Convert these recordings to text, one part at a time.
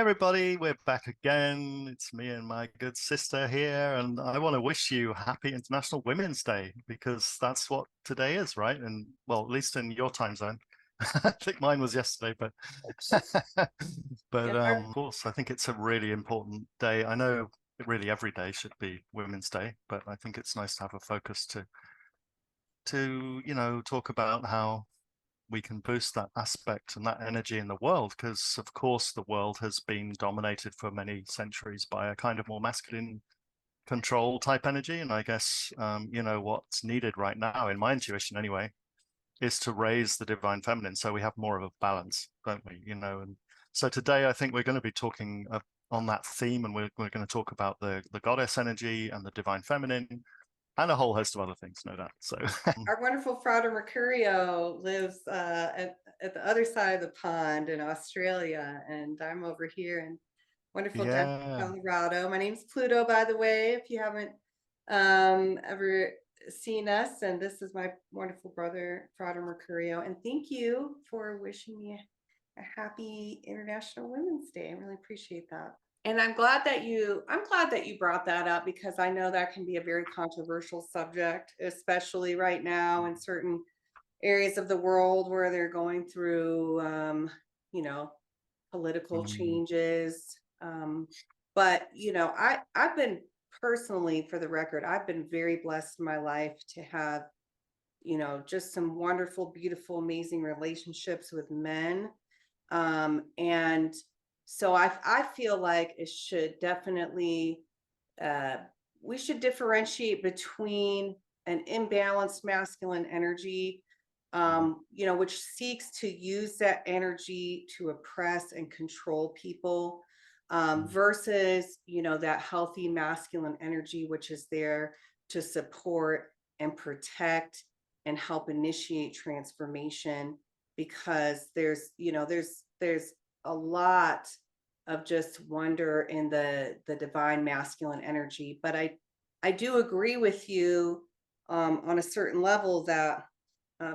everybody, we're back again. It's me and my good sister here, and I want to wish you happy International Women's Day because that's what today is, right? And well, at least in your time zone. I think mine was yesterday, but Yes, of course, I think it's a really important day. I know really every day should be Women's Day, but I think it's nice to have a focus to talk about how we can boost that aspect and that energy in the world, because of course the world has been dominated for many centuries by a kind of more masculine control type energy. And I guess what's needed right now, in my intuition anyway, is to raise the divine feminine so we have more of a balance, don't we? And so today I think we're going to be talking on that theme, and we're going to talk about the goddess energy and the divine feminine and a whole host of other things, no doubt. So our wonderful Frater Mercurio lives at the other side of the pond in Australia, and I'm over here in wonderful Denver, yeah. Colorado. My name's Pluto, by the way, if you haven't ever seen us, and this is my wonderful brother, Frater Mercurio. And thank you for wishing me a happy International Women's Day. I really appreciate that. And I'm glad that you brought that up, because I know that can be a very controversial subject, especially right now in certain areas of the world where they're going through political Mm. changes. But I've been personally, for the record, I've been very blessed in my life to have just some wonderful, beautiful, amazing relationships with men. And so I feel like it should definitely, uh, we should differentiate between an imbalanced masculine energy, which seeks to use that energy to oppress and control people, versus, that healthy masculine energy, which is there to support and protect and help initiate transformation. Because there's a lot of just wonder in the divine masculine energy. But I do agree with you, on a certain level, that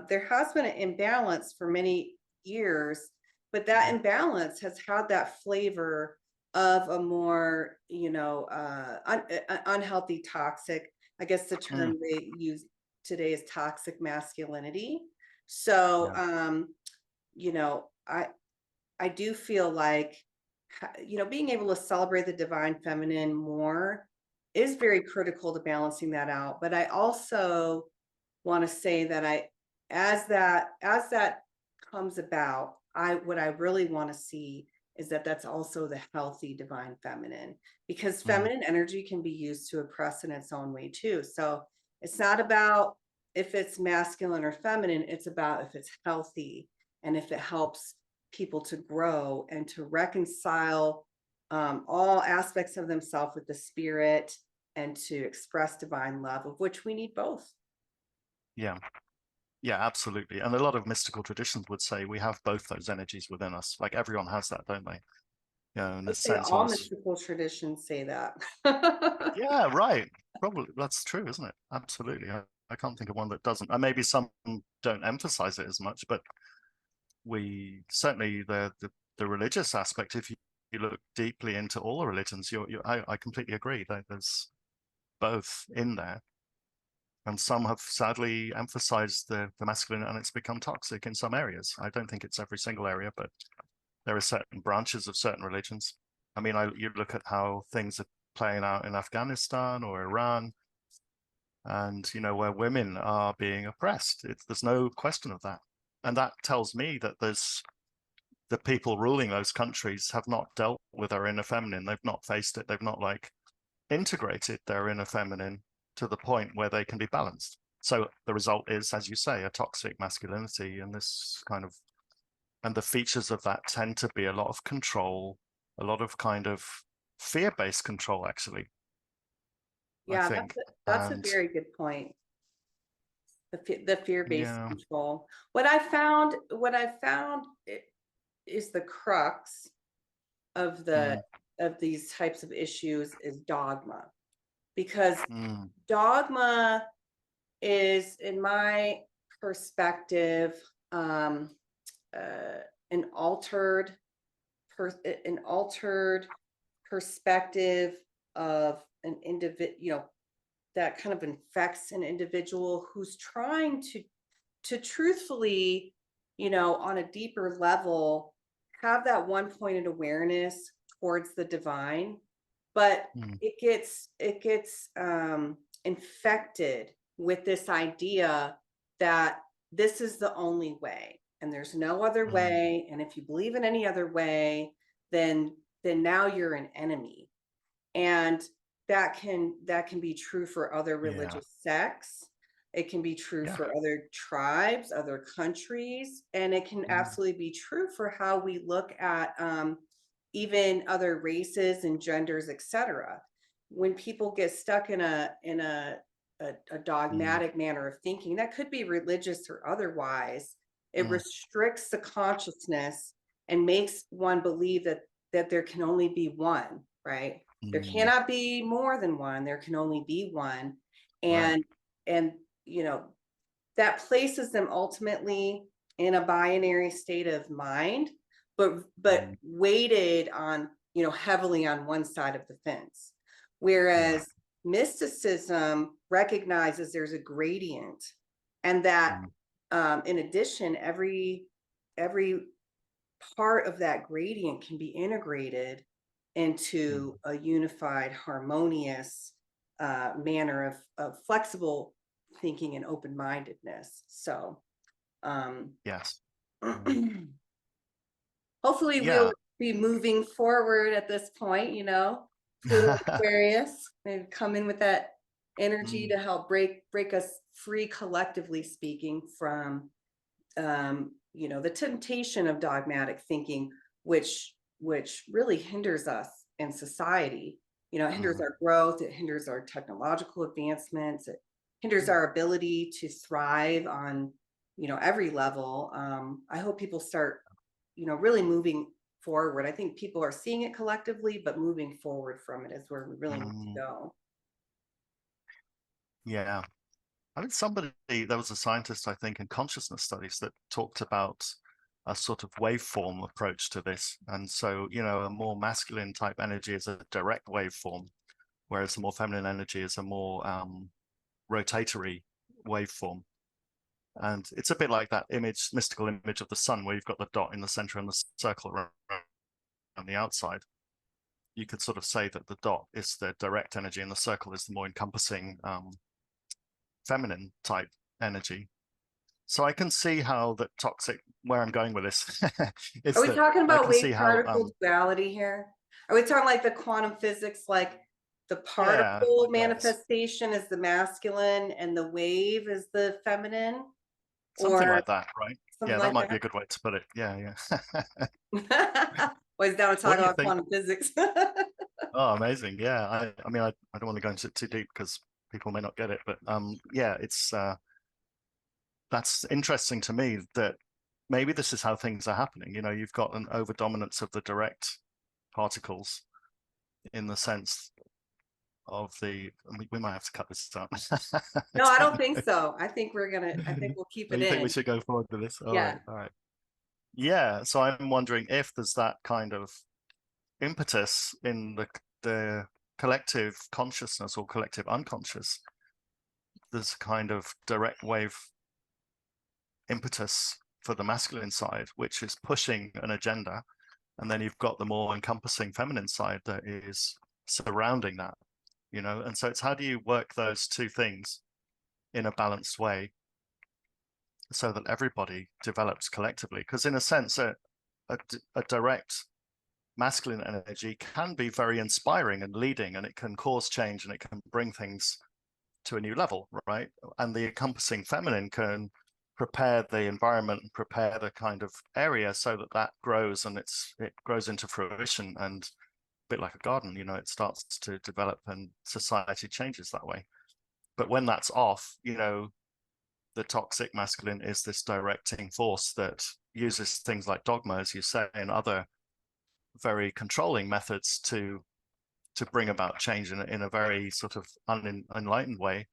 there has been an imbalance for many years, but that imbalance has had that flavor of a more unhealthy, toxic, I guess the Mm. term they use today is toxic masculinity. So Yeah. you know I do feel like, being able to celebrate the divine feminine more is very critical to balancing that out. But I also want to say that as that comes about, what I really want to see is that that's also the healthy divine feminine, because Mm. feminine energy can be used to oppress in its own way too. So it's not about if it's masculine or feminine, it's about if it's healthy, and if it helps people to grow and to reconcile all aspects of themselves with the spirit, and to express divine love, of which we need both. Yeah. Yeah, absolutely. And a lot of mystical traditions would say we have both those energies within us. Like everyone has that, don't they? In I a say sense, all almost. mystical traditions say that. Yeah, right. Probably that's true, isn't it? Absolutely. I can't think of one that doesn't. And maybe some don't emphasize it as much, but we certainly the religious aspect, if you look deeply into all the religions, I completely agree that there's both in there. And some have sadly emphasized the masculine, and it's become toxic in some areas. I don't think it's every single area, but there are certain branches of certain religions. I mean, you look at how things are playing out in Afghanistan or Iran, and where women are being oppressed. There's no question of that, and that tells me that there's the people ruling those countries have not dealt with their inner feminine. They've not faced it. They've not integrated their inner feminine to the point where they can be balanced. So the result is, as you say, a toxic masculinity, and this kind of, and the features of that tend to be a lot of control, a lot of kind of fear-based control, actually, I Yeah, think. that's a And very good point. The fear-based yeah, control. What I found is the crux of mm, these types of issues is dogma, because mm, dogma is, in my perspective, um, an altered an altered perspective of an individual, that kind of infects an individual who's trying to truthfully, on a deeper level, have that one pointed awareness towards the divine, but Mm, it gets infected with this idea that this is the only way and there's no other mm, way, and if you believe in any other way, then now you're an enemy. And that can be true for other yeah. religious sects. It can be true Yeah. for other tribes, other countries, and it can Mm, absolutely be true for how we look at even other races and genders, etc. When people get stuck in a mm, dogmatic manner of thinking, that could be religious or otherwise, it mm, restricts the consciousness and makes one believe that there can only be one, right? There mm, cannot be more than one, there can only be one. right. And you know that places them ultimately in a binary state of mind, but Mm, weighted on, heavily on one side of the fence. yeah. Whereas mysticism recognizes there's a gradient, and that Mm, in addition, every part of that gradient can be integrated mm, into a unified, harmonious manner of flexible thinking and open-mindedness. So um, yes. Mm, hopefully we'll yeah. be moving forward at this point, Pluto and Aquarius, maybe come in with that energy Mm, to help break us free, collectively speaking, from the temptation of dogmatic thinking, which really hinders us in society. It hinders mm, our growth, it hinders our technological advancements, it hinders mm, our ability to thrive on, every level. I hope people start, really moving forward. I think people are seeing it collectively, but moving forward from it is where we really need to mm, go. yeah. I mean, there was a scientist, I think, in consciousness studies that talked about a sort of waveform approach to this. And so, a more masculine type energy is a direct waveform, whereas a more feminine energy is a more rotatory waveform. And it's a bit like that mystical image of the sun, where you've got the dot in the center and the circle around the outside. You could sort of say that the dot is the direct energy and the circle is the more encompassing feminine type energy. So I can see how that toxic, where I'm going with this, Are is we that talking I about can see wave how, particle duality here? Are we talking like the quantum physics, like the yeah, particle I guess manifestation is the masculine and the wave is the feminine, something or like that, right? something Yeah, that like might be that? a good way to put it. Yeah, yeah. Always down to What talk do you about think? quantum physics. Oh, amazing. Yeah, I mean, I don't want to go into it too deep because people may not get it, but yeah, it's that's interesting to me that maybe this is how things are happening. You've got an overdominance of the direct particles in the sense of we might have to cut this out. I No, I don't don't think so. I think we'll keep know. it You think we in. should go forward with this? All Yeah. right, all right. Yeah, so I'm wondering if there's that kind of impetus in the collective consciousness or collective unconscious. There's a kind of direct wave impetus for the masculine side, which is pushing an agenda. And then you've got the more encompassing feminine side that is surrounding that. And so it's how do you work those two things in a balanced way so that everybody develops collectively? Because in a sense, a direct masculine energy can be very inspiring and leading, and it can cause change and it can bring things to a new level, right? And the encompassing feminine can prepare the environment and prepare the kind of area so that grows and it grows into fruition, and a bit like a garden, it starts to develop and society changes that way. But when that's off, the toxic masculine is this directing force that uses things like dogma, as you say, and other very controlling methods to bring about change in a very sort of unenlightened way.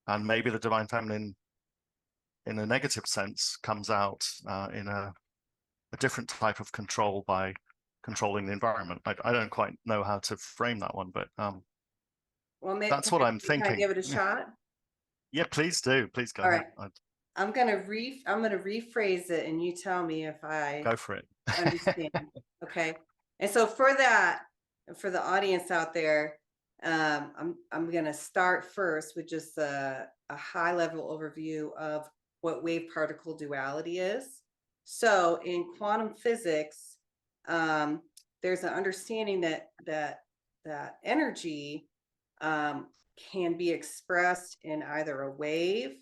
And maybe the divine feminine, in a negative sense, comes out in a different type of control by controlling the environment. I don't quite know how to frame that one, but Well, that's what I'm can I thinking. give it a shot? Yeah, please do. Please go All ahead. right. I'm gonna rephrase it, and you tell me if I Go for it. understand. Okay. And so for that, for the audience out there, I'm gonna start first with just a high level overview of what wave particle duality is. So in quantum physics, um, there's an understanding that energy can be expressed in either a wave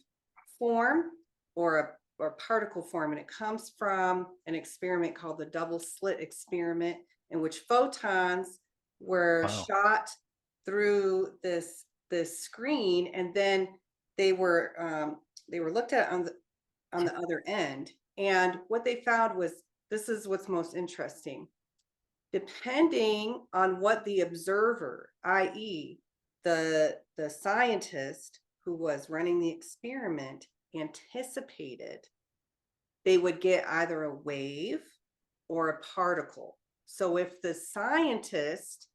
form or particle form, and it comes from an experiment called the double slit experiment, in which photons were Wow. shot through this screen, and then they were looked at on the other end. And what they found was, this is what's most interesting: depending on what the observer, i.e., the scientist who was running the experiment, anticipated, they would get either a wave or a particle. So if the scientist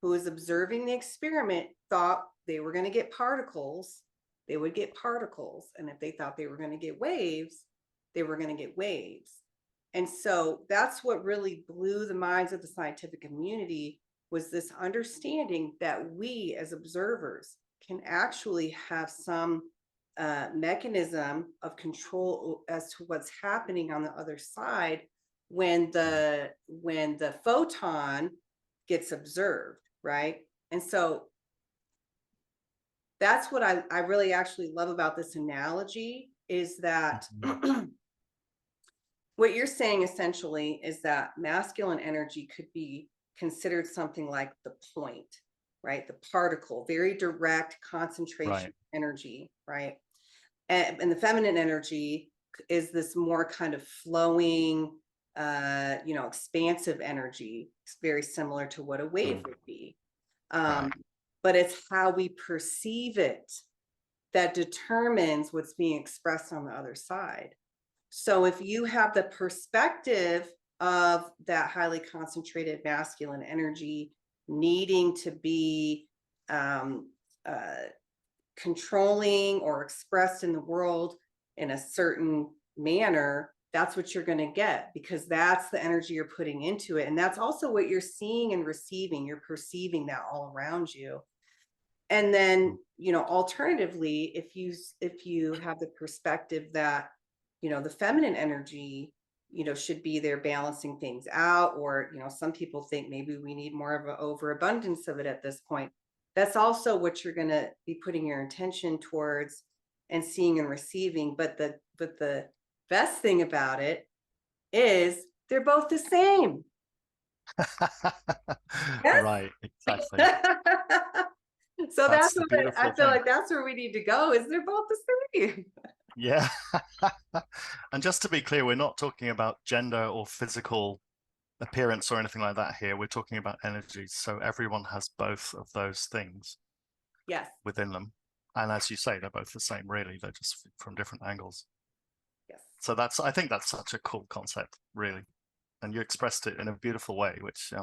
who was observing the experiment thought they were going to get particles, they would get particles. And if they thought they were going to get waves, they were going to get waves. And so that's what really blew the minds of the scientific community, was this understanding that we as observers can actually have some mechanism of control as to what's happening on the other side when the photon gets observed, right? And so that's what I really actually love about this analogy, is that what you're saying essentially is that masculine energy could be considered something like the point, right? The particle, very direct concentration Right. energy, right? And the feminine energy is this more kind of flowing, expansive energy. It's very similar to what a wave would be. Right. But it's how we perceive it that determines what's being expressed on the other side. So if you have the perspective of that highly concentrated masculine energy needing to be controlling or expressed in the world in a certain manner, that's what you're going to get, because that's the energy you're putting into it. And that's also what you're seeing and receiving. You're perceiving that all around you. And then, alternatively, if you have the perspective that, the feminine energy, should be there balancing things out, or, some people think maybe we need more of an overabundance of it at this point. That's also what you're going to be putting your intention towards and seeing and receiving. But the best thing about it is they're both the same. Yes. Right. Exactly. So That's that's the what I beautiful feel thing. like that's where we need to go, is they're both the same. Yeah. And just to be clear, we're not talking about gender or physical appearance or anything like that here. We're talking about energies. So everyone has both of those things Yes. within them. And as you say, they're both the same, really. They're just from different angles. Yes. So I think that's such a cool concept, really. And you expressed it in a beautiful way, which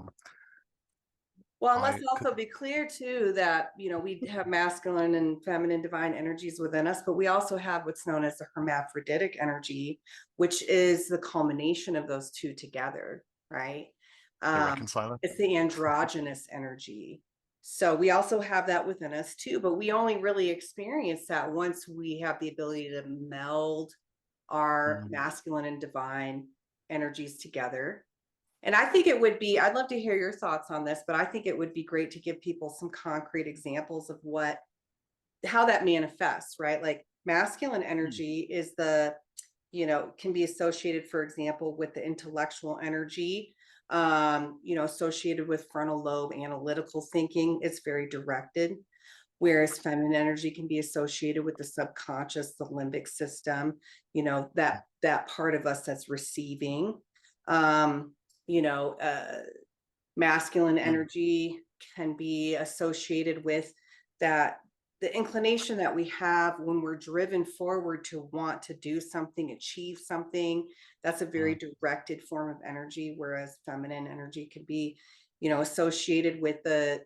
Well, and I let's could. also be clear too that, we have masculine and feminine divine energies within us, but we also have what's known as the hermaphroditic energy, which is the culmination of those two together, right? The reconciler. It's the androgynous energy. So we also have that within us too, but we only really experience that once we have the ability to meld our masculine and divine energies together. And I think it would be, I'd love to hear your thoughts on this, but I think it would be great to give people some concrete examples of how that manifests, right? Like masculine energy is can be associated, for example, with the intellectual energy, associated with frontal lobe analytical thinking. It's very directed. Whereas feminine energy can be associated with the subconscious, the limbic system, that part of us that's receiving. Um, you know, uh, Masculine energy can be associated with that the inclination that we have when we're driven forward to want to do something, achieve something, that's a very Mm, directed form of energy, whereas feminine energy could be, associated with the,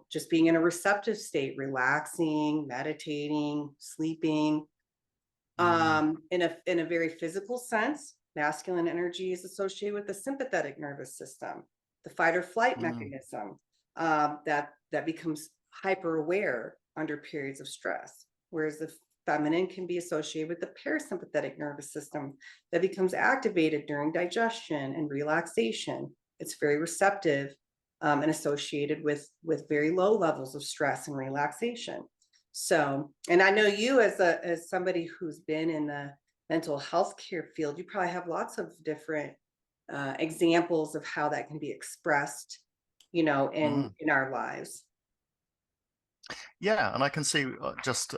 just being in a receptive state, relaxing, meditating, sleeping. mm, In a very physical sense, masculine energy is associated with the sympathetic nervous system, the fight or flight mm, mechanism, that becomes hyper aware under periods of stress, whereas the feminine can be associated with the parasympathetic nervous system that becomes activated during digestion and relaxation. It's very receptive, and associated with very low levels of stress and relaxation. So, and I know you as somebody who's been in the mental health care field, you probably have lots of different examples of how that can be expressed, mm. in our lives. Yeah, and I can see just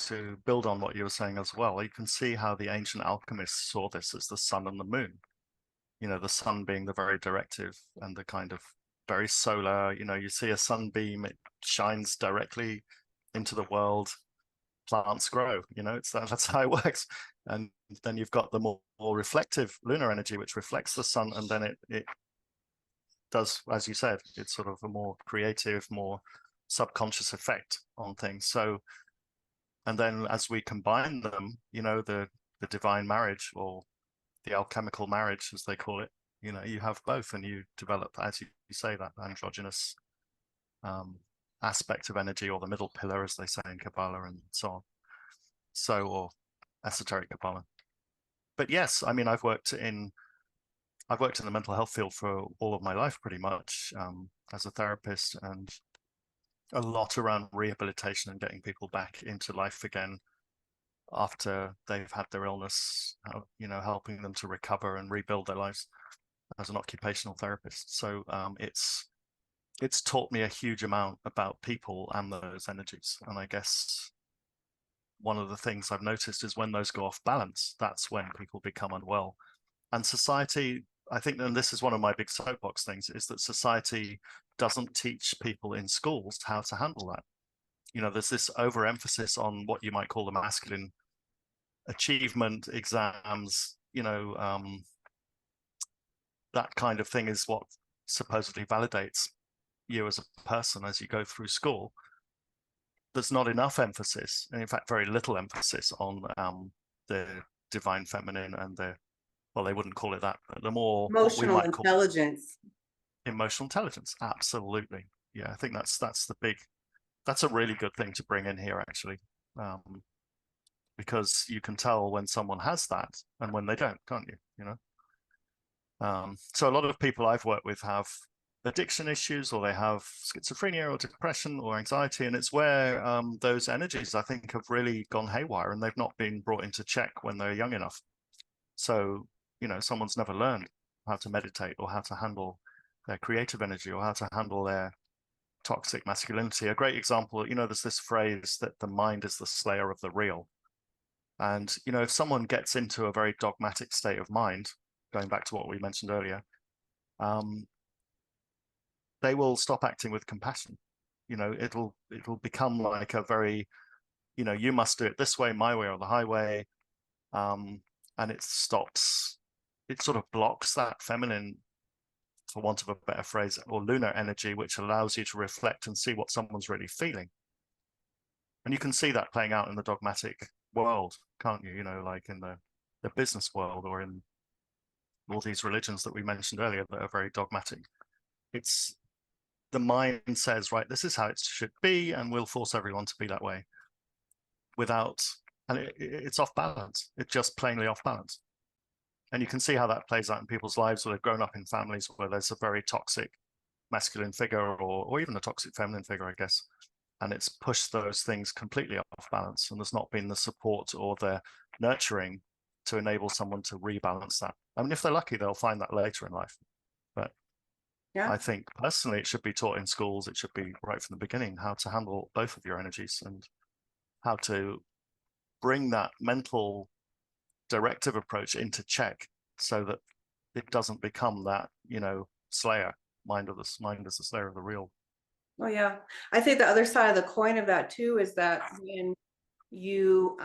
to build on what you were saying as well, you can see how the ancient alchemists saw this as the sun and the moon. The sun being the very directive and the kind of very solar, you see a sunbeam, it shines directly into the world, plants grow, that's how it works. And then you've got the more reflective lunar energy, which reflects the sun, and then it does, as you said, it's sort of a more creative, more subconscious effect on things. So, and then as we combine them, the divine marriage, or the alchemical marriage, as they call it, you have both, and you develop, as you say, that androgynous um, aspect of energy, or the middle pillar, as they say in Kabbalah, and so on. So, or esoteric Kabbalah. But yes, I mean, I've worked in the mental health field for all of my life, pretty much, as a therapist, and a lot around rehabilitation and getting people back into life again after they've had their illness, helping them to recover and rebuild their lives as an occupational therapist. So it's taught me a huge amount about people and those energies. And I guess one of the things I've noticed is when those go off balance, that's when people become unwell. And society, I think, and this is one of my big soapbox things, is that society doesn't teach people in schools how to handle that. There's this overemphasis on what you might call the masculine achievement, exams, that kind of thing is what supposedly validates you as a person as you go through school. There's not enough emphasis, and in fact, very little emphasis on the divine feminine and well, they wouldn't call it that, but the more what we Emotional might call intelligence. emotional intelligence. Absolutely. Yeah, I think that's a really good thing to bring in here, actually. Because you can tell when someone has that and when they don't, can't you? So a lot of people I've worked with have addiction issues, or they have schizophrenia or depression or anxiety, and it's where those energies, I think, have really gone haywire, and they've not been brought into check when they're young enough. So someone's never learned how to meditate, or how to handle their creative energy, or how to handle their toxic masculinity. A great example, there's this phrase that the mind is the slayer of the real. And if someone gets into a very dogmatic state of mind, going back to what we mentioned earlier, they will stop acting with compassion. It'll become like a very, you must do it this way, my way or the highway. And it sort of blocks that feminine, for want of a better phrase, or lunar energy, which allows you to reflect and see what someone's really feeling. And you can see that playing out in the dogmatic world, can't you? Like in the business world, or in all these religions that we mentioned earlier that are very dogmatic. It's the mind says, right, this is how it should be, and we'll force everyone to be that way without, and it's off balance. It's just plainly off balance. And you can see how that plays out in people's lives where they've grown up in families where there's a very toxic masculine figure, or even a toxic feminine figure, I guess. And it's pushed those things completely off balance. And there's not been the support or the nurturing to enable someone to rebalance that. I mean, if they're lucky, they'll find that later in life. But Yeah. I think personally, it should be taught in schools. It should be right from the beginning how to handle both of your energies, and how to bring that mental directive approach into check, so that it doesn't become that, slayer, mind is the slayer of the real. Oh, yeah. I think the other side of the coin of that too is that you,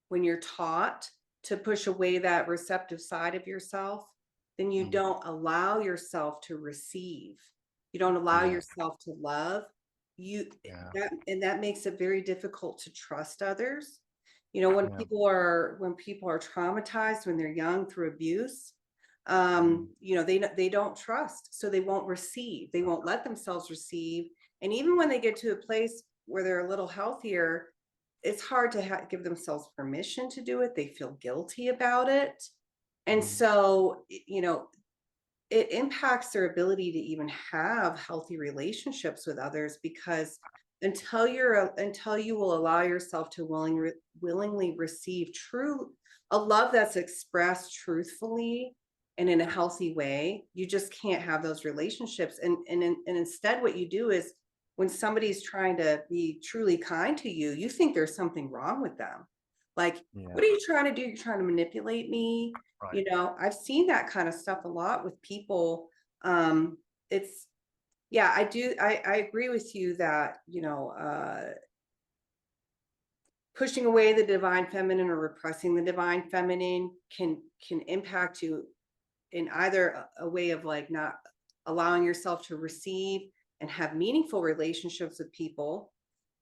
when you're taught to push away that receptive side of yourself, then you Mm, don't allow yourself to receive. You don't allow yeah, yourself to love. You yeah, that makes it very difficult to trust others. yeah. When people are traumatized when they're young through abuse, Mm, they don't trust, so they won't receive. They won't let themselves receive. And even when they get to a place where they're a little healthier, it's hard to give themselves permission to do it. They feel guilty about it. And mm, so, it impacts their ability to even have healthy relationships with others because until you will allow yourself to willingly receive true a love that's expressed truthfully and in a healthy way, you just can't have those relationships. And instead, what you do is when somebody's trying to be truly kind to you, you think there's something wrong with them. Like, yeah, what are you trying to do? You're trying to manipulate me. right. I've seen that kind of stuff a lot with people. It's Yeah, I agree with you that, pushing away the divine feminine or repressing the divine feminine can impact you in either a way of like not allowing yourself to receive and have meaningful relationships with people,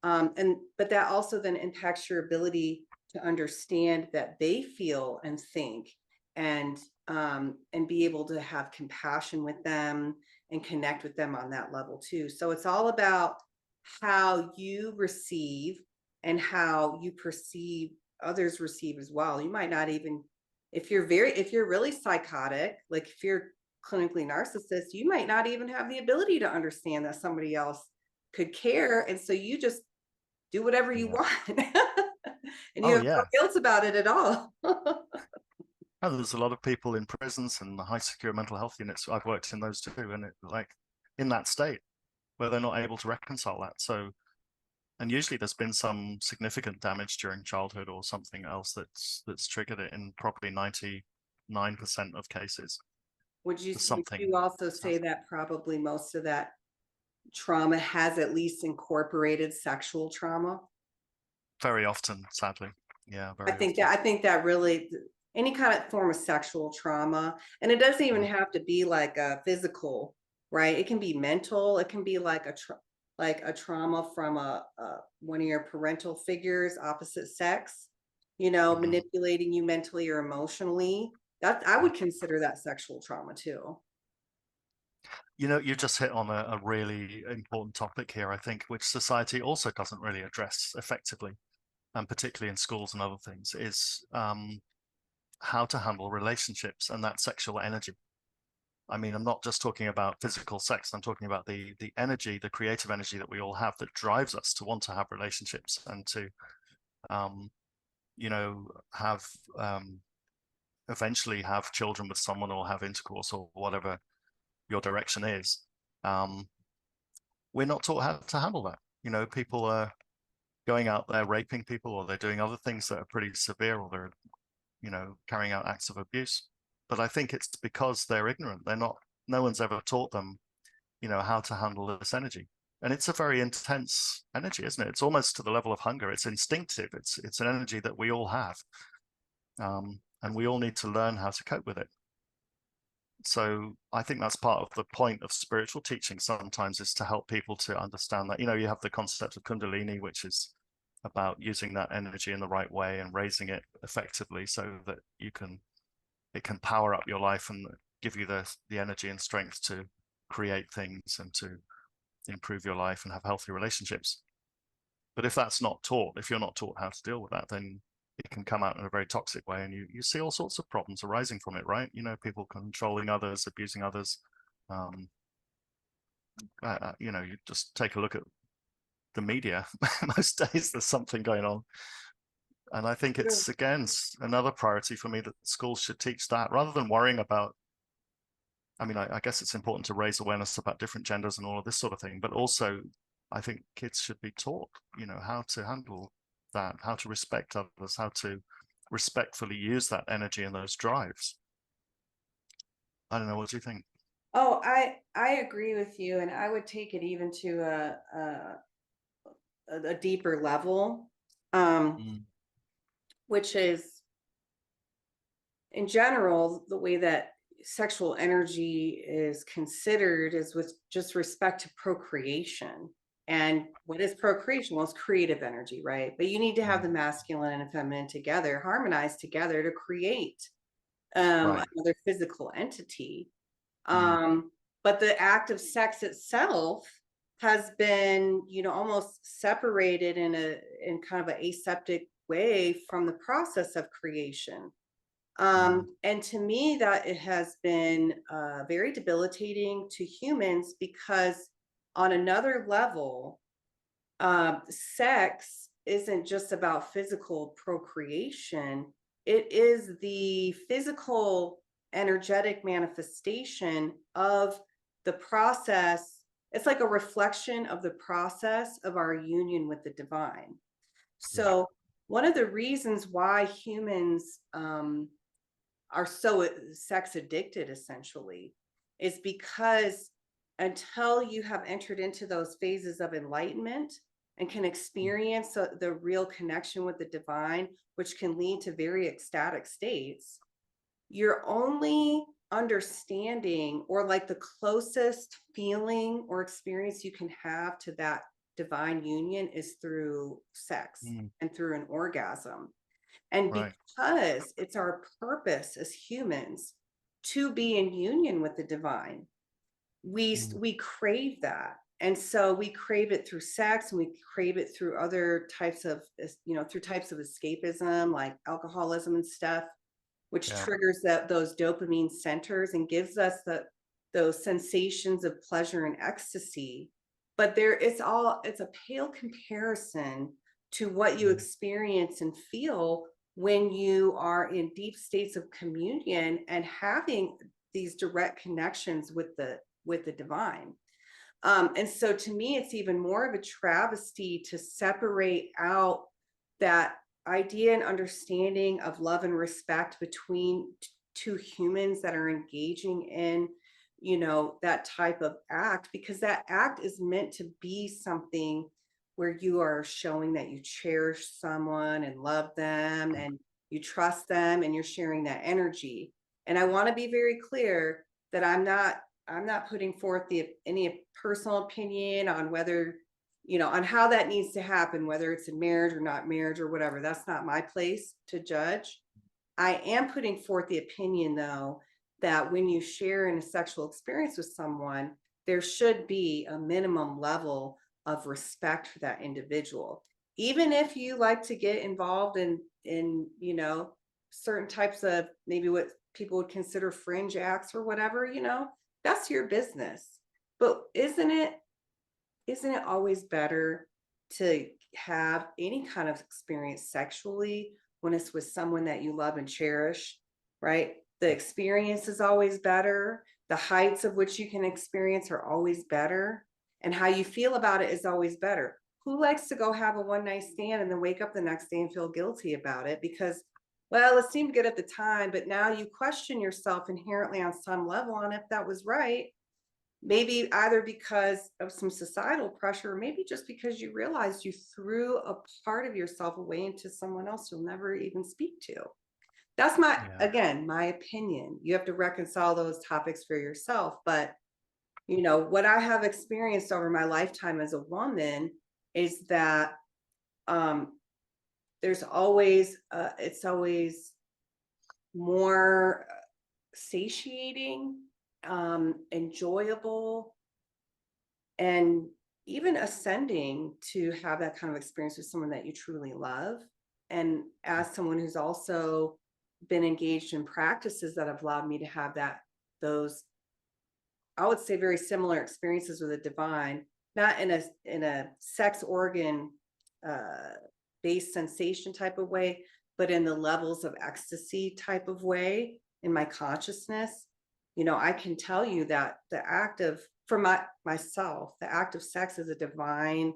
and but that also then impacts your ability to understand that they feel and think, and be able to have compassion with them and connect with them on that level too. So it's all about how you receive and how you perceive others receive as well. You might not even, if you're really psychotic, like if you're clinically narcissist, you might not even have the ability to understand that somebody else could care. And so you just do whatever you Yeah. want. And you Oh have no yeah. guilt about it at all. And there's a lot of people in prisons and the high secure mental health units. I've worked in those too, and it like in that state where they're not able to reconcile that. So, and usually there's been some significant damage during childhood or something else that's triggered it in probably 99% of cases. There's Would something you also say that probably most of that trauma has at least incorporated sexual trauma? very often, sadly. Yeah, I very think often. that I think that really any kind of form of sexual trauma, and it doesn't even Mm, have to be like a physical, right? It can be mental. It can be like like a trauma from a one of your parental figures, opposite sex, mhm. manipulating you mentally or emotionally. That I would consider that sexual trauma too. You just hit on a really important topic here, I think, which society also doesn't really address effectively, and particularly in schools and other things, is how to handle relationships and that sexual energy. I mean, I'm not just talking about physical sex. I'm talking about the energy, the creative energy that we all have that drives us to want to have relationships and to, um, have eventually have children with someone or have intercourse or whatever your direction is. Um, we're not taught how to handle that. People are going out there raping people, or they're doing other things that are pretty severe, or they're, carrying out acts of abuse. But I think it's because they're ignorant. No one's ever taught them, how to handle this energy. And it's a very intense energy, isn't it? It's almost to the level of hunger. It's instinctive. It's an energy that we all have. And we all need to learn how to cope with it. So I think that's part of the point of spiritual teaching sometimes, is to help people to understand that, you have the concept of Kundalini, which is about using that energy in the right way and raising it effectively so that it can power up your life and give you the energy and strength to create things and to improve your life and have healthy relationships. But if that's not taught, if you're not taught how to deal with that, then it can come out in a very toxic way, and you see all sorts of problems arising from it, right? People controlling others, abusing others. Um, you just take a look at the media. Most days there's something going on, and I think True. it's again another priority for me that schools should teach that rather than worrying about. I mean, I guess it's important to raise awareness about different genders and all of this sort of thing, but also I think kids should be taught, how to handle that, how to respect others, how to respectfully use that energy and those drives. I don't know. What do you think? Oh, I agree with you, and I would take it even to a deeper level, um, Mm, which is in general the way that sexual energy is considered is with just respect to procreation. And what is procreation? Well, it's creative energy, right? But you need to have mm, the masculine and feminine together, harmonized together to create right. another physical entity. Mm, Um, but the act of sex itself has been, almost separated in kind of an aseptic way from the process of creation. mm, And to me, that it has been very debilitating to humans because on another level, sex isn't just about physical procreation, it is the physical, energetic manifestation of the process. It's like a reflection of the process of our union with the divine. yeah. So, one of the reasons why humans are so sex addicted essentially is because until you have entered into those phases of enlightenment and can Mm, experience the real connection with the divine, which can lead to very ecstatic states, you're only understanding or like the closest feeling or experience you can have to that divine union is through sex mm, and through an orgasm. And right. because it's our purpose as humans to be in union with the divine, Mm, we crave that. And so we crave it through sex and we crave it through other types of, through types of escapism like alcoholism and stuff, which yeah. triggers those dopamine centers and gives us those sensations of pleasure and ecstasy. But it's a pale comparison to what you Mm, experience and feel when you are in deep states of communion and having these direct connections with the divine. And so to me, it's even more of a travesty to separate out that idea and understanding of love and respect between two humans that are engaging in, that type of act, because that act is meant to be something where you are showing that you cherish someone and love them mm, and you trust them and you're sharing that energy. And I want to be very clear that I'm not putting forth any personal opinion on whether, on how that needs to happen, whether it's in marriage or not marriage or whatever. That's not my place to judge. I am putting forth the opinion, though, that when you share in a sexual experience with someone, there should be a minimum level of respect for that individual. Even if you like to get involved in certain types of maybe what people would consider fringe acts or whatever, that's your business. But isn't it always better to have any kind of experience sexually when it's with someone that you love and cherish, right? The experience is always better. The heights of which you can experience are always better. And how you feel about it is always better. Who likes to go have a one night stand and then wake up the next day and feel guilty about it? Because, well, it seemed good at the time, but now you question yourself inherently on some level on if that was right. Maybe either because of some societal pressure, or maybe just because you realized you threw a part of yourself away into someone else you'll never even speak to. That's yeah. again, my opinion. You have to reconcile those topics for yourself. But, what I have experienced over my lifetime as a woman is that um, it's always more satiating, enjoyable, and even ascending to have that kind of experience with someone that you truly love. And as someone who's also been engaged in practices that have allowed me to have those, I would say, very similar experiences with the divine, not in a sex organ uh, based sensation type of way, but in the levels of ecstasy type of way in my consciousness. I can tell you that the act of for myself, the act of sex is a divine,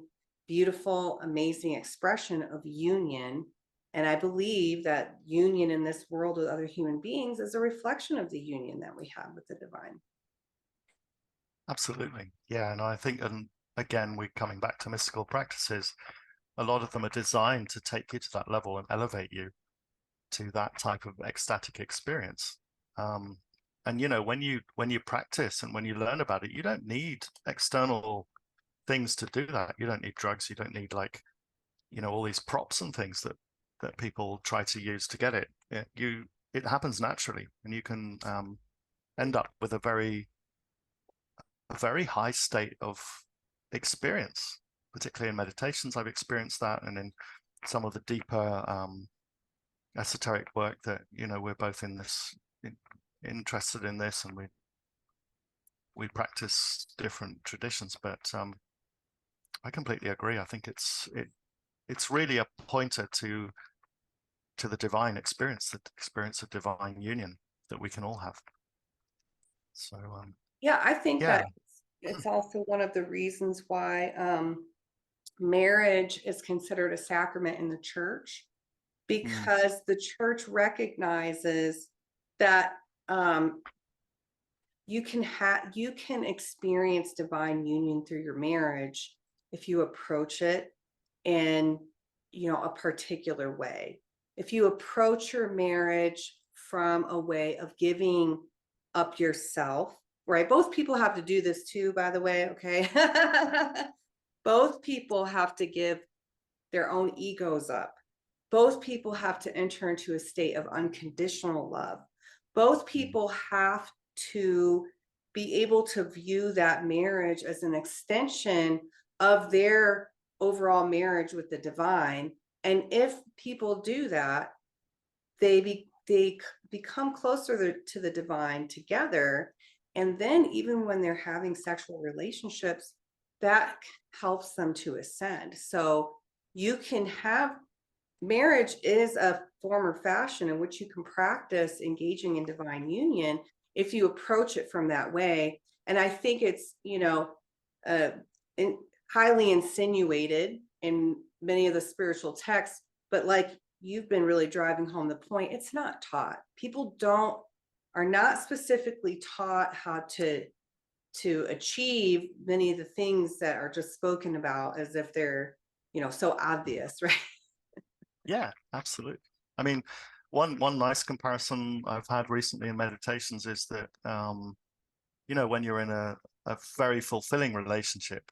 beautiful, amazing expression of union. And I believe that union in this world with other human beings is a reflection of the union that we have with the divine. Absolutely. Yeah. And I think, and again, we're coming back to mystical practices. A lot of them are designed to take you to that level and elevate you to that type of ecstatic experience. Um, and when you practice and when you learn about it, you don't need external things to do that. You don't need drugs. You don't need like, all these props and things that people try to use to get it. It happens naturally, and you can end up with a very high state of experience. Particularly in meditations, I've experienced that, and in some of the deeper esoteric work that we're both interested in this, and we practice different traditions. But I completely agree. I think it's really a pointer to the divine experience, the experience of divine union that we can all have. So Yeah, I think yeah. that it's also one of the reasons why marriage is considered a sacrament in the church, Mm, because the church recognizes that um, you can experience divine union through your marriage if you approach it in a particular way. If you approach your marriage from a way of giving up yourself, right? Both people have to do this too, by the way, okay? Both people have to give their own egos up. Both people have to enter into a state of unconditional love. Both mm, people have to be able to view that marriage as an extension of their overall marriage with the divine. And if people do that, they become closer to the divine together. And then even when they're having sexual relationships, that helps them to ascend. So you can have marriage is a form or fashion in which you can practice engaging in divine union if you approach it from that way. And I think it's uh, in, highly insinuated in many of the spiritual texts, but like you've been really driving home the point, it's not taught. People don't are not specifically taught how to achieve many of the things that are just spoken about as if they're so mm. obvious, right? Yeah, absolutely. I mean, one nice comparison I've had recently in meditations is that when you're in a very fulfilling relationship,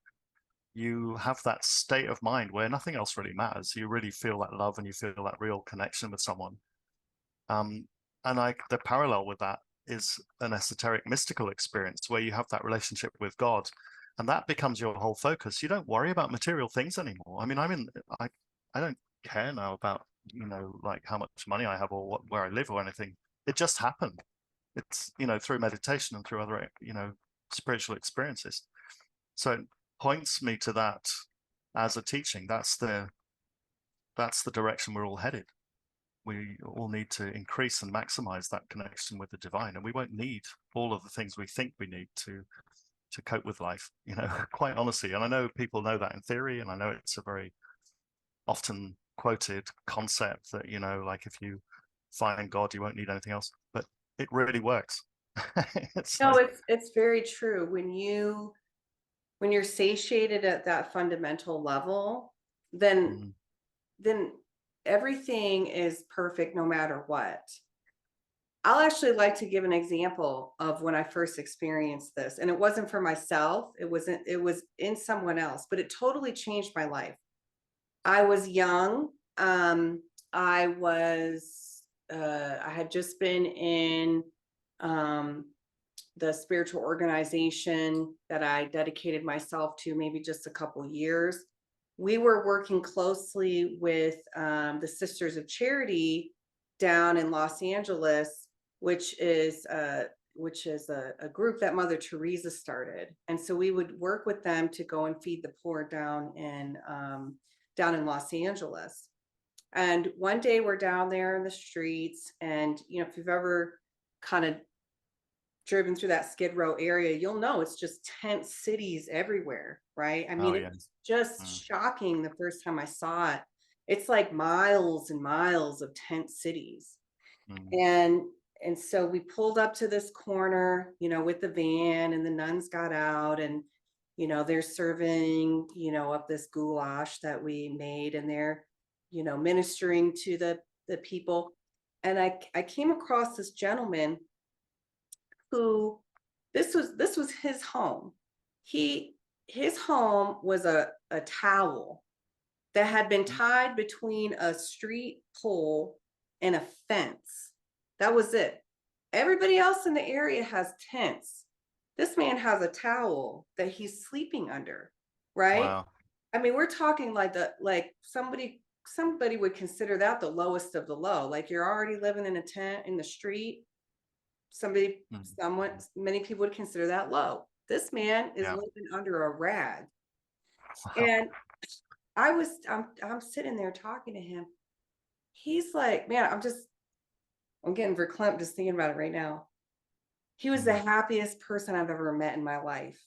you have that state of mind where nothing else really matters. You really feel that love and you feel that real connection with someone. Um, and the parallel with that is an esoteric mystical experience where you have that relationship with God, and that becomes your whole focus. You don't worry about material things anymore. I mean, I don't care now about like how much money I have or where I live or anything. It just happened. It's through meditation and through other spiritual experiences. So it points me to that as a teaching. That's the direction we're all headed. We all need to increase and maximize that connection with the divine, and we won't need all of the things we think we need to cope with life, quite honestly. And I know people know that in theory, and I know it's a very often quoted concept that like if you find God you won't need anything else, but it really works. It's No, like it's very true. When you're satiated at that fundamental level, then mm, then everything is perfect no matter what. I'll actually like to give an example of when I first experienced this. And it wasn't for myself, it was in someone else, but it totally changed my life. I was young. I was I had just been in um the spiritual organization that I dedicated myself to maybe just a couple years. We were working closely with the Sisters of Charity down in Los Angeles, which is a group that Mother Teresa started, and so we would work with them to go and feed the poor down in Los Angeles. And one day we're down there in the streets, and if you've ever kind of driven through that Skid Row area, you'll know it's just tent cities everywhere, right? I mean, oh it yeah. was just Mm, shocking the first time I saw it. It's like miles and miles of tent cities. mm, And and so we pulled up to this corner, with the van, and the nuns got out, and they're serving, up this goulash that we made, and they're, ministering to the people. And I came across this gentleman who, this was his home. His home was a towel that had been Mm. tied between a street pole and a fence. That was it. Everybody else in the area has tents. This man has a towel that he's sleeping under, right? Wow. I mean, we're talking like somebody would consider that the lowest of the low. Like, you're already living in a tent in the street. Mm. Many people would consider that low. This man is Yeah. living under a rag. Wow. And I'm sitting there talking to him. He's like, man, I'm getting verklempt just thinking about it right now. He was the Mm. happiest person I've ever met in my life,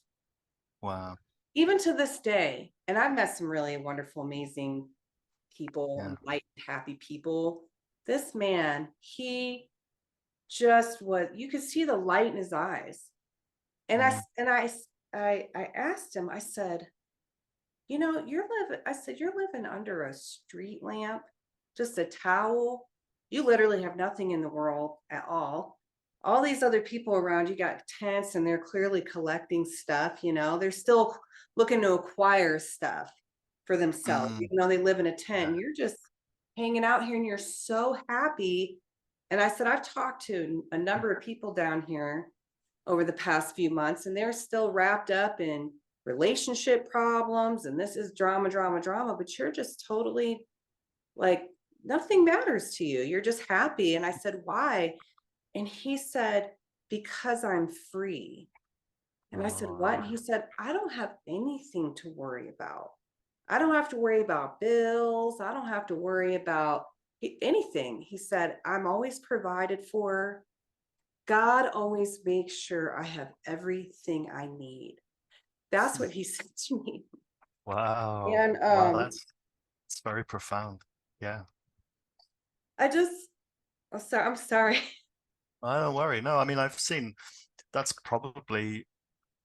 Wow. even to this day. And I've met some really wonderful, amazing people, Yeah. and light, happy people. This man, he just was, you could see the light in his eyes. And Mm. I asked him, I said, I said, you're living under a street lamp, just a towel. You literally have nothing in the world at all. All these other people around you got tents, and they're clearly collecting stuff, they're still looking to acquire stuff for themselves, Mm. even though they live in a tent. Yeah. You're just hanging out here and you're so happy. And I said, I've talked to a number of people down here over the past few months, and they're still wrapped up in relationship problems, and this is drama, drama, drama, but you're just totally like, nothing matters to you. You're just happy. And I said, why? And he said, because I'm free. And I said, what? And Oh, he said, I don't have anything to worry about. I don't have to worry about bills. I don't have to worry about anything. He said, I'm always provided for. God always makes sure I have everything I need. That's what he said to me. wow. And Wow. It's very profound. Yeah. I just, I'm sorry. I don't worry. No, I mean, I've seen that's probably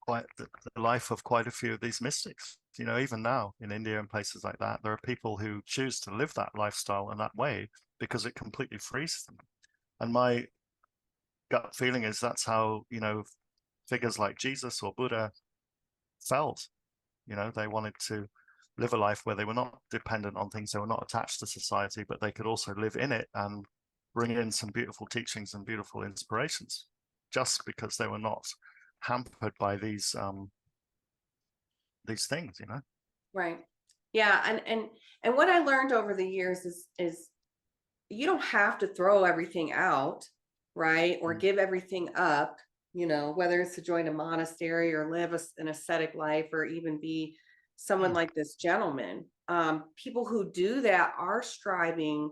quite the life of quite a few of these mystics. Even now in India and places like that, there are people who choose to live that lifestyle in that way because it completely frees them. And my gut feeling is that's how, figures like Jesus or Buddha felt. They wanted to live a life where they were not dependent on things, they were not attached to society, but they could also live in it and bring in some beautiful teachings and beautiful inspirations just because they were not hampered by these things. Right. Yeah. And what I learned over the years is you don't have to throw everything out, right? Or Mm. give everything up, whether it's to join a monastery or live an ascetic life, or even be someone Mm. like this gentleman. People who do that are striving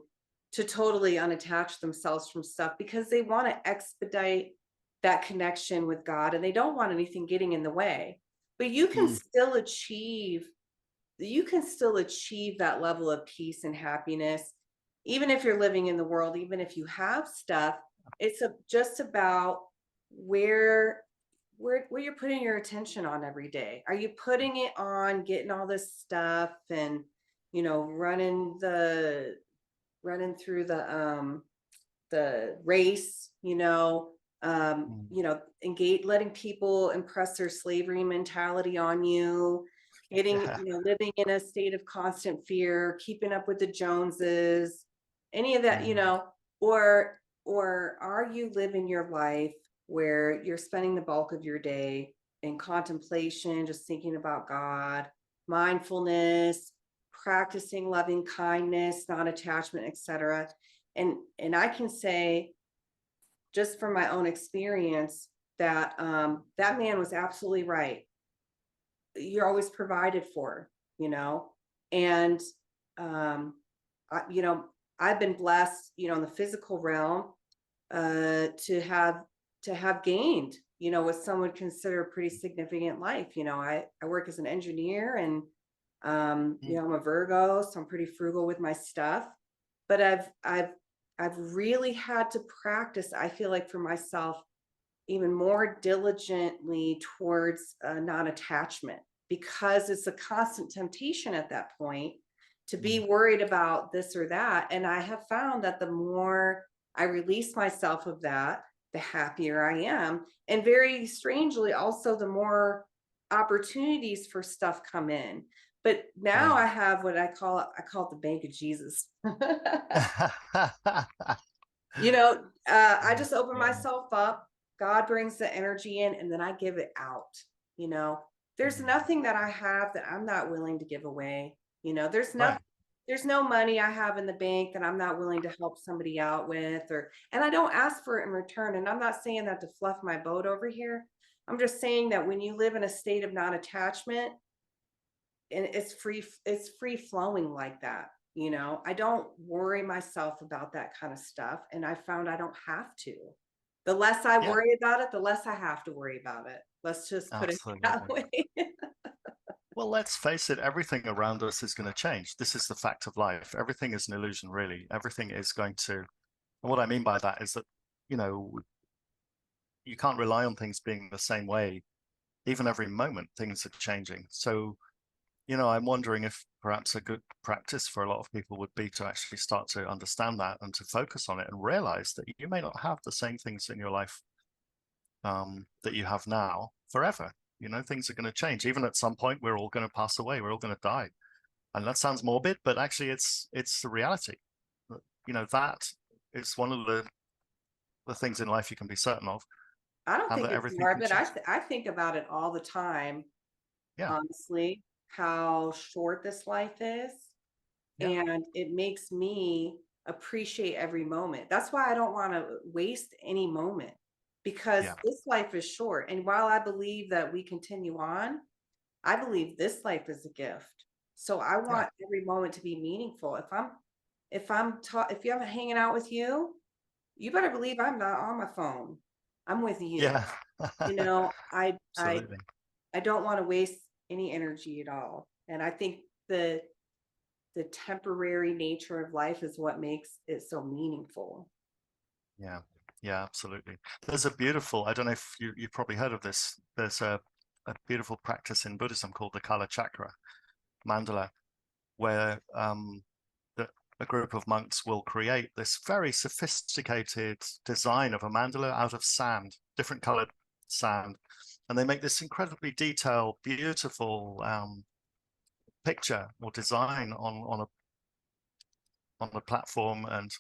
to totally unattach themselves from stuff because they want to expedite that connection with God, and they don't want anything getting in the way. But Mm. you can still achieve that level of peace and happiness, even if you're living in the world, even if you have stuff. It's just about where where you're putting your attention on every day. Are you putting it on getting all this stuff, and running through the race, Mm. engage, letting people impress their slavery mentality on you, getting, Yeah. living in a state of constant fear, keeping up with the Joneses, any of that, Mm. or are you living your life where you're spending the bulk of your day in contemplation, just thinking about God, mindfulness, practicing loving kindness, non-attachment, etc. And I can say, just from my own experience, that that man was absolutely right. You're always provided for, you know, and um, I, I've been blessed, in the physical realm, to have gained, what some would consider a pretty significant life. I work as an engineer, and Mm. I'm a Virgo, so I'm pretty frugal with my stuff. But I've really had to practice, I feel like, for myself even more diligently towards non-attachment, because it's a constant temptation at that point to be Mm. worried about this or that. And I have found that the more I release myself of that, the happier I am. And very strangely, also, the more opportunities for stuff come in. But now Yeah. I have what I call it the bank of Jesus. I just open Yeah. myself up. God brings the energy in, and then I give it out. You know, there's Mm. nothing that I have that I'm not willing to give away. There's nothing. Right. There's no money I have in the bank that I'm not willing to help somebody out with, and I don't ask for it in return. And I'm not saying that to fluff my boat over here. I'm just saying that when you live in a state of non-attachment, and it's free flowing like that. I don't worry myself about that kind of stuff, and I found I don't have to. The less I Yeah, worry about it, the less I have to worry about it. Let's just put it that absolutely. way. Well, let's face it, everything around us is going to change. This is the fact of life. Everything is an illusion, really. Everything is going to, and what I mean by that is that, you know, you can't rely on things being the same way. Even every moment, things are changing. So, I'm wondering if perhaps a good practice for a lot of people would be to actually start to understand that and to focus on it and realize that you may not have the same things in your life that you have now forever. Things are going to change. Even at some point, we're all going to pass away. We're all going to die. And that sounds morbid, but actually, it's the reality. That is one of the things in life you can be certain of, I don't and think that it's everything can morbid. change. I think about it all the time, Yeah, honestly, how short this life is. yeah, And it makes me appreciate every moment. That's why I don't want to waste any moment, because yeah, this life is short. And while I believe that we continue on, I believe this life is a gift. So I yeah, want every moment to be meaningful. If you're hanging out with you, you better believe I'm not on my phone. I'm with you. yeah. You know, I I Absolutely. I don't want to waste any energy at all. And I think the temporary nature of life is what makes it so meaningful. Yeah, yeah, absolutely. There's a beautiful, I don't know if you've probably heard of this. There's a beautiful practice in Buddhism called the Kala Chakra mandala, where a group of monks will create this very sophisticated design of a mandala out of sand, different colored sand. And they make this incredibly detailed, beautiful picture or design on a platform, and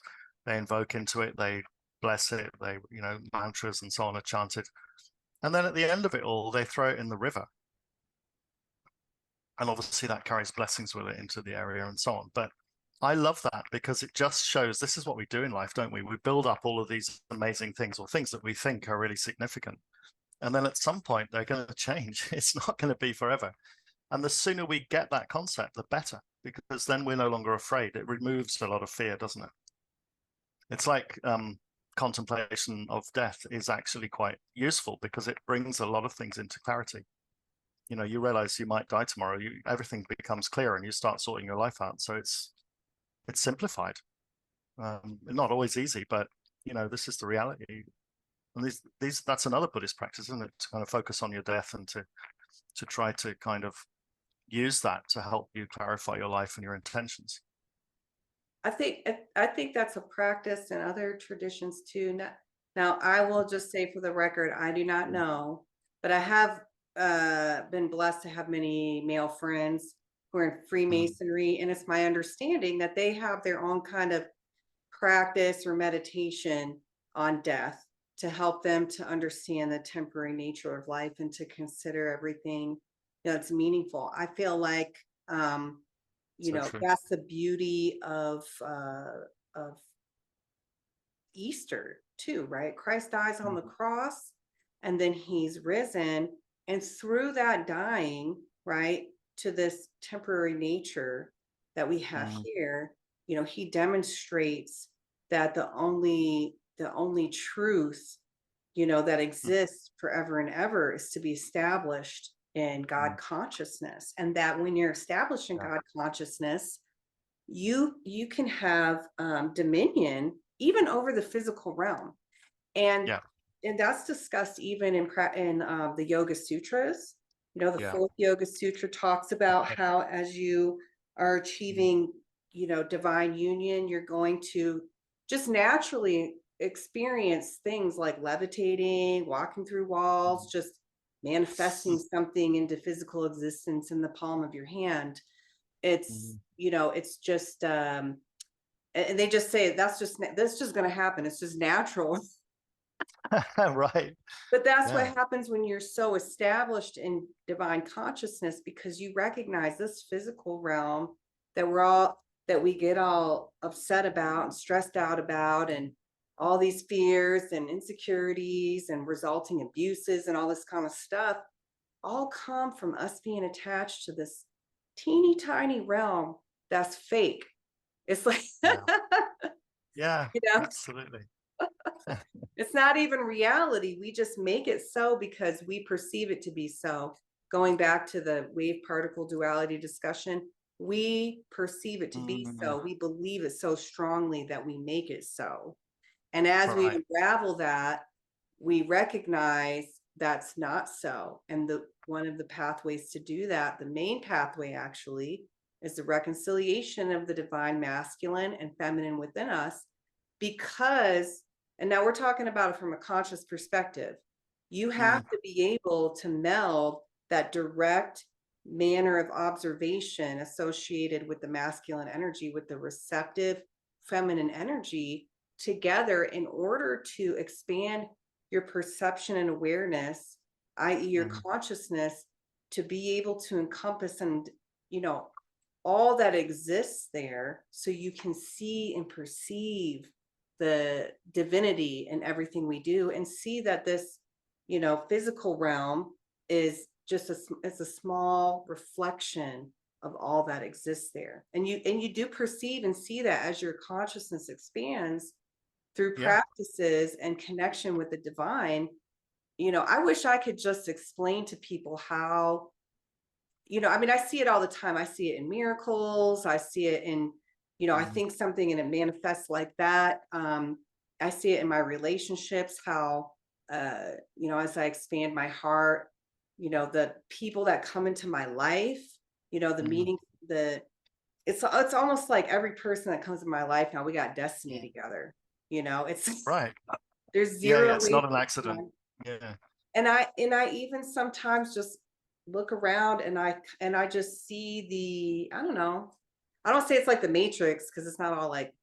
they invoke into it, they bless it, they, mantras and so on are chanted. And then at the end of it all, they throw it in the river. And obviously that carries blessings with it into the area and so on. But I love that because it just shows this is what we do in life, don't we? We build up all of these amazing things or things that we think are really significant. And then at some point, they're going to change. It's not going to be forever. And the sooner we get that concept, the better, because then we're no longer afraid. It removes a lot of fear, doesn't it? It's like contemplation of death is actually quite useful because it brings a lot of things into clarity. You realize you might die tomorrow. Everything becomes clear, and you start sorting your life out. So it's simplified. Not always easy, but this is the reality. And these that's another Buddhist practice, isn't it? To kind of focus on your death and to try to kind of use that to help you clarify your life and your intentions. I think that's a practice in other traditions too. Now, I will just say for the record, I do not know, but I have been blessed to have many male friends who are in Mm, Freemasonry, and it's my understanding that they have their own kind of practice or meditation on death to help them to understand the temporary nature of life and to consider everything that's meaningful. I feel like so true. that's the beauty of Easter too, right? Christ dies on the Mm, cross, and then he's risen, and through that dying, right, to this temporary nature that we have mm, here, he demonstrates that the only truth, that mm, exists forever and ever is to be established in God mm, consciousness. And that when you're established in yeah, God consciousness, you can have dominion even over the physical realm. And Yeah. and that's discussed even in the Yoga Sutras. You know, the Yeah. fourth Yoga Sutra talks about how as you are Mm, achieving, divine union, you're going to just naturally experience things like levitating, walking through walls, mm, just manifesting something into physical existence in the palm of your hand. It's, mm. it's just and they just say that's just going to happen. It's just natural. Right. But that's what Yeah. happens when you're so established in divine consciousness, because you recognize this physical realm that we get all upset about and stressed out about, and all these fears and insecurities and resulting abuses and all this kind of stuff all come from us being attached to this teeny tiny realm that's fake. It's like, Yeah. Yeah. you know, Absolutely. it's not even reality. We just make it so because we perceive it to be so. Going back to the wave particle duality discussion, we perceive it to be Mm, so. We believe it so strongly that we make it so. And as we right. unravel that, we recognize that's not so. And the one of the pathways to do that, the main pathway actually, is the reconciliation of the divine masculine and feminine within us. Because, and now we're talking about it from a conscious perspective, you have Mm, to be able to meld that direct manner of observation associated with the masculine energy with the receptive feminine energy together in order to expand your perception and awareness, i.e., your mm, consciousness, to be able to encompass and, you know, all that exists there, so you can see and perceive the divinity in everything we do, and see that this, physical realm is just it's a small reflection of all that exists there. And you do perceive and see that as your consciousness expands through yeah. practices and connection with the divine. I wish I could just explain to people how, I mean, I see it all the time. I see it in miracles. I see it in, I Mm, think something and it manifests like that. I see it in my relationships, how, as I expand my heart, the people that come into my life, the mm, meeting, it's almost like every person that comes in my life now, we got destiny mm. together. It's Right. there's Yeah. Yeah. zero It's not an wasted accident. time. Yeah. And I even sometimes just look around and I just see I don't know. I don't say it's like the Matrix because it's not all like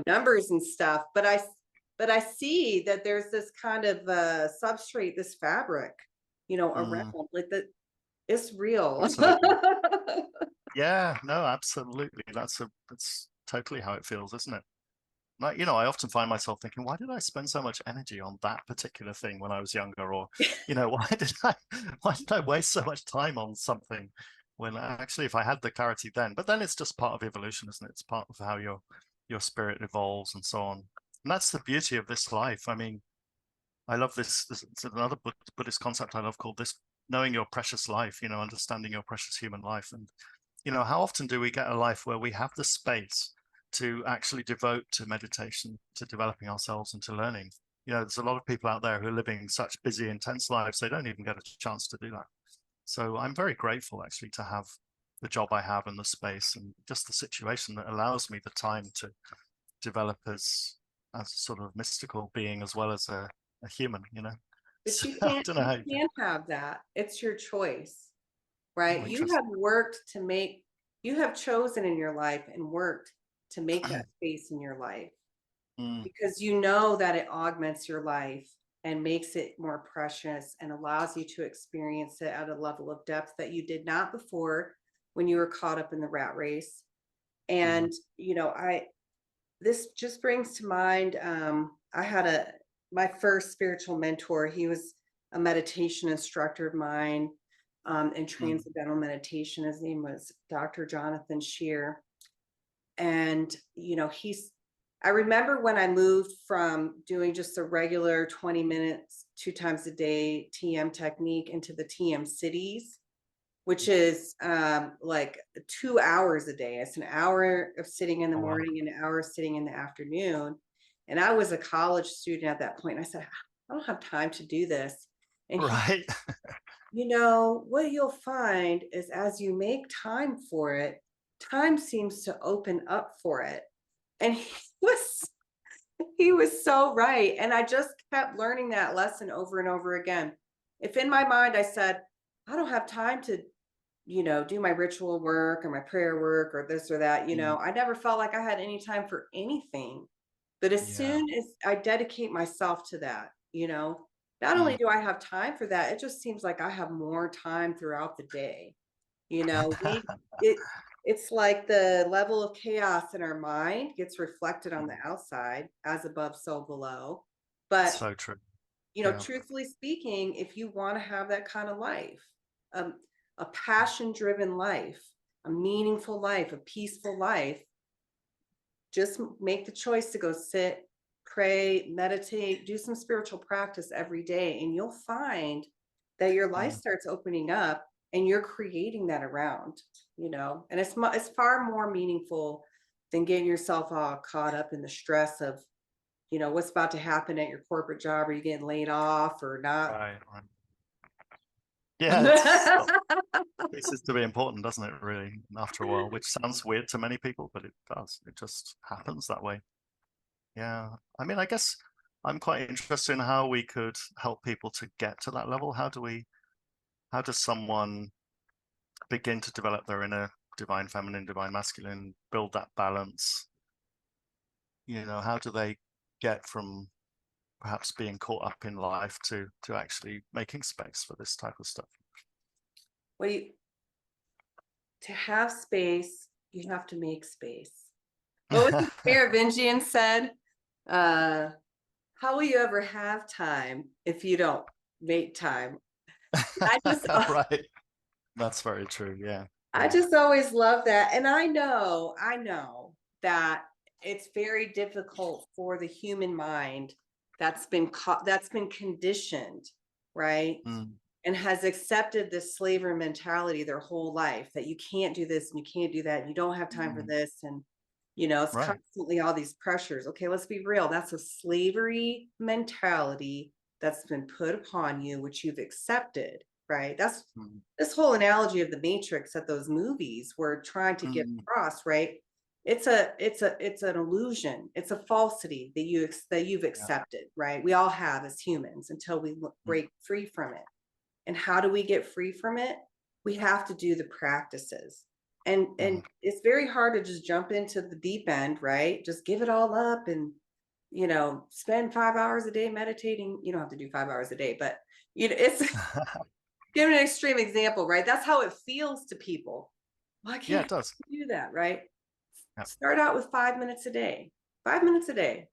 numbers and stuff, but I see that there's this kind of substrate, this fabric, around Mm, like that. It's real. absolutely. Yeah. No, absolutely. That's totally how it feels, isn't it? Like, I often find myself thinking, why did I spend so much energy on that particular thing when I was younger? Or, why did I waste so much time on something when actually if I had the clarity then, but then it's just part of evolution, isn't it? It's part of how your spirit evolves and so on. And that's the beauty of this life. I mean, I love this it's another Buddhist concept I love called this knowing your precious life, understanding your precious human life. And how often do we get a life where we have the space to actually devote to meditation, to developing ourselves and to learning? There's a lot of people out there who are living such busy, intense lives, they don't even get a chance to do that. So I'm very grateful actually to have the job I have and the space and just the situation that allows me the time to develop as a sort of mystical being as well as a human. But So you I can't don't know you how you do. can't have that. It's your choice, Oh, right? interesting. You have chosen in your life and worked to make that space in your life, Mm, because you know that it augments your life and makes it more precious and allows you to experience it at a level of depth that you did not before when you were caught up in the rat race. mm, And I this just brings to mind, I had a my first spiritual mentor. He was a meditation instructor of mine, in mm, transcendental meditation. His name was Dr. Jonathan Shear. And I remember when I moved from doing just a regular 20 minutes 2 times a day TM technique into the TM cities. which is like 2 hours a day. It's an hour of sitting in the Oh, wow. morning and an hour of sitting in the afternoon. And I was a college student at that point. And I said, I don't have time to do this. And he, Right. what you'll find is as you make time for it, time seems to open up for it. And was he was so right. And I just kept learning that lesson over and over again. If in my mind I said, I don't have time to, do my ritual work or my prayer work or this or that, Mm, I never felt like I had any time for anything. But as yeah. soon as I dedicate myself to that, not only Mm. do I have time for that, it just seems like I have more time throughout the day. We it's like the level of chaos in our mind gets reflected on the Mm. outside, as above, so below. But, So true. Yeah. truthfully speaking, if you want to have that kind of life, um, a passion driven life, a meaningful life, a peaceful life, just make the choice to go sit, pray, meditate, do some spiritual practice every day, and you'll find that your life Mm. starts opening up and you're creating that around, and it's far more meaningful than getting yourself all caught up in the stress of, what's about to happen at your corporate job. Are you getting laid off or not? Right. Right. Yeah, it's ceases to be important, doesn't it, really, after a while, which sounds weird to many people, but it does. It just happens that way. Yeah. I mean, I guess I'm quite interested in how we could help people to get to that level. How does someone begin to develop their inner divine feminine, divine masculine, build that balance? How do they get from perhaps being caught up in life to actually making space for this type of stuff? Well, to have space, you have to make space. What was the Merovingian said? Uh, how will you ever have time if you don't make time? I just Right. That's very true. Yeah. I Yeah. just always love that. And I know that it's very difficult for the human mind that's been conditioned, right? Mm. And has accepted this slavery mentality their whole life that you can't do this and you can't do that and you don't have time for Mm. this, and it's Right. constantly all these pressures. Okay, let's be real. That's a slavery mentality that's been put upon you, which you've accepted, right? That's Mm. this whole analogy of the Matrix that those movies were trying to get Mm. across, right? It's an illusion. It's a falsity that you've Yeah. accepted, right? We all have as humans until we Mm. break free from it. And how do we get free from it? We have to do the practices. And Mm. it's very hard to just jump into the deep end, right? Just give it all up and spend 5 hours a day meditating. You don't have to do 5 hours a day, but it's give an extreme example, right? That's how it feels to people. Well, I Yeah, it can't does. do that, right? Yeah. Start out with 5 minutes a day. 5 minutes a day.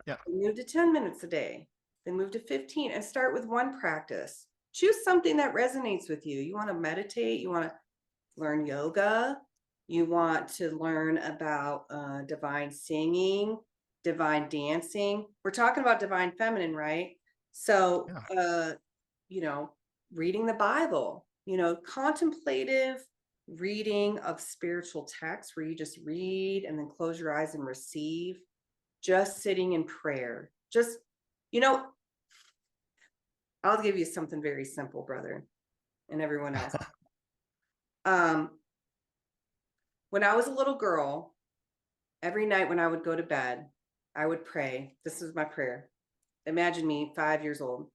Yeah. Then move to 10 minutes a day. Then move to 15 and start with one practice. Choose something that resonates with you. You want to meditate, you want to learn yoga, you want to learn about divine singing, divine dancing. We're talking about divine feminine, right? So, Yeah. you know, reading the Bible, contemplative reading of spiritual texts where you just read and then close your eyes and receive, just sitting in prayer. Just, you know, I'll give you something very simple, brother, and everyone else. Um, when I was a little girl, every night when I would go to bed, I would pray. This is my prayer. Imagine me 5 years old.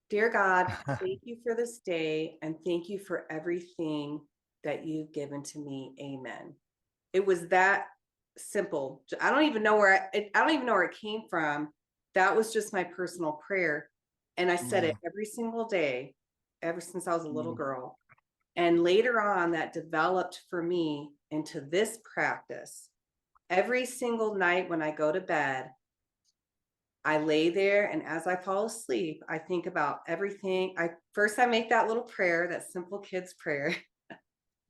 Dear God, thank you for this day and thank you for everything that you've given to me. Amen. It was that simple. I don't even know where it came from. That was just my personal prayer. And I said it Mm. every single day, ever since I was a little Mm. girl. And later on, that developed for me into this practice. Every single night when I go to bed, I lay there, and as I fall asleep, I think about everything. I make that little prayer, that simple kid's prayer.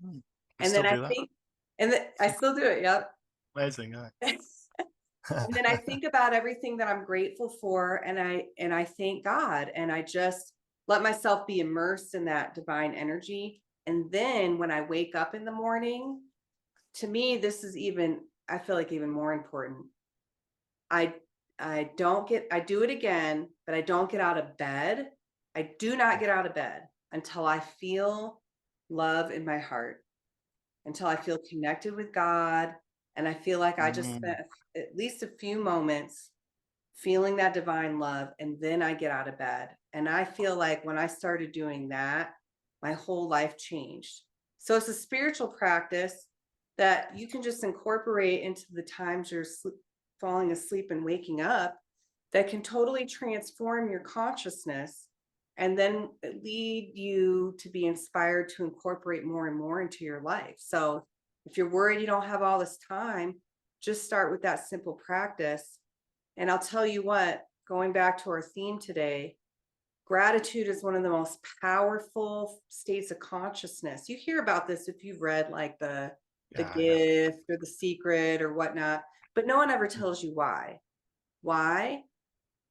Mm. You And then still I do that? think, and then I still do it. Yep. Amazing. Yeah. And then I think about everything that I'm grateful for, and I thank God, and I just let myself be immersed in that divine energy. And then when I wake up in the morning, to me, this is even, I feel like even more important. I I do it again, but I don't get out of bed. I do not get out of bed until I feel love in my heart, until I feel connected with God, and I feel like I just Mm, spent at least a few moments feeling that divine love, and then I get out of bed. And I feel like when I started doing that, my whole life changed. So it's a spiritual practice that you can just incorporate into the times you're falling asleep and waking up, that can totally transform your consciousness and then lead you to be inspired to incorporate more and more into your life. So if you're worried you don't have all this time, just start with that simple practice. And I'll tell you what, going back to our theme today, gratitude is one of the most powerful states of consciousness. You hear about this if you've read like the yeah, yeah. gift or the secret or whatnot, but no one ever Mm, tells you why. Why?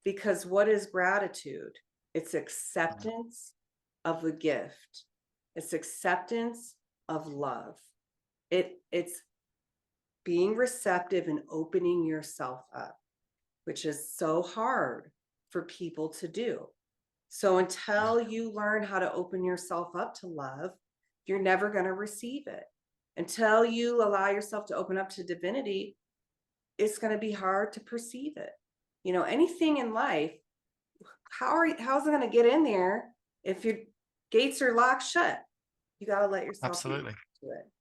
Because what is gratitude? It's mm, acceptance of the gift. It's acceptance of love. It's being receptive and opening yourself up, which is so hard for people to do. So yeah, until you learn how to open yourself up to love, you're never going to receive it. Until you allow yourself to open up to divinity, it's going to be hard to perceive it. You know, anything in life, how's it going to get in there if your gates are locked shut? You got to let yourself be absolutely. to it.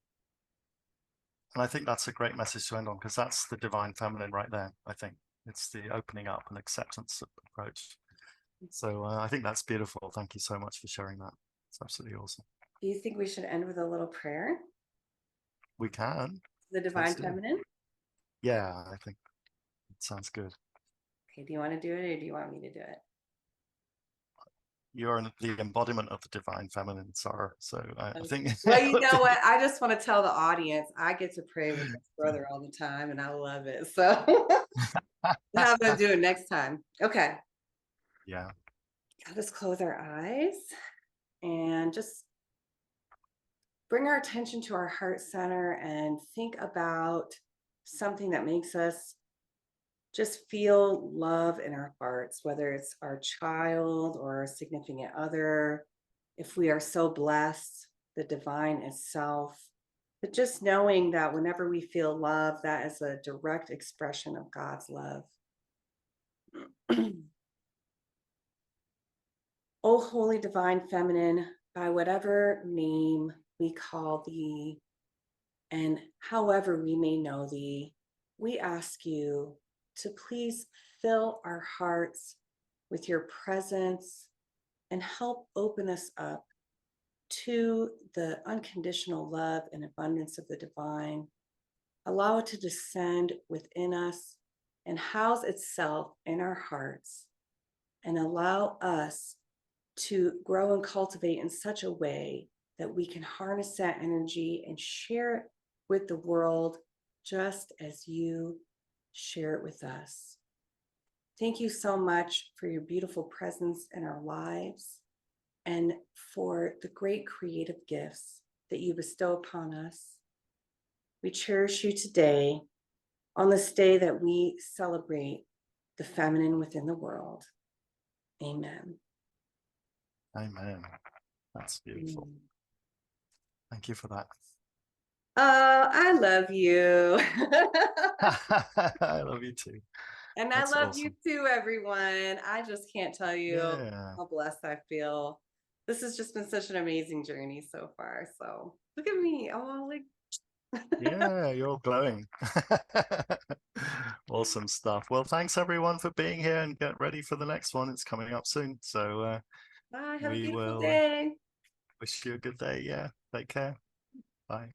And I think that's a great message to end on because that's the divine feminine right there. I think it's the opening up and acceptance approach. So I think that's beautiful. Thank you so much for sharing that. It's absolutely awesome. Do you think we should end with a little prayer? We can. The divine Please do. feminine? Yeah, I think it sounds good. Okay, do you want to do it or do you want me to do it? You're the embodiment of the divine feminine, Sarah. So I Okay. think Well, it you would know be. what? I just want to tell the audience I get to pray with my brother all the time and I love it. So how about do it next time? Okay. Yeah. Let us close our eyes and just bring our attention to our heart center and think about something that makes us just feel love in our hearts, whether it's our child or a significant other. If we are so blessed, the divine itself, but just knowing that whenever we feel love, that is a direct expression of God's love. O holy divine feminine, by whatever name we call thee, and however we may know thee, we ask you to please fill our hearts with your presence and help open us up to the unconditional love and abundance of the divine. Allow it to descend within us and house itself in our hearts, and allow us to grow and cultivate in such a way that we can harness that energy and share it with the world just as you share it with us. Thank you so much for your beautiful presence in our lives and for the great creative gifts that you bestow upon us. We cherish you today on this day that we celebrate the feminine within the world. Amen. Amen. That's beautiful. Mm. Thank you for that. Oh, I love you. I love you too. And I That's love you awesome. too, everyone. I just can't tell you Yeah. how blessed I feel. This has just been such an amazing journey so far. So look at me. I'm all like, Yeah, you're glowing. Awesome stuff. Well, thanks everyone for being here and get ready for the next one. It's coming up soon. So bye. Have a we beautiful will day. wish you a good day. Yeah. Take care. Bye.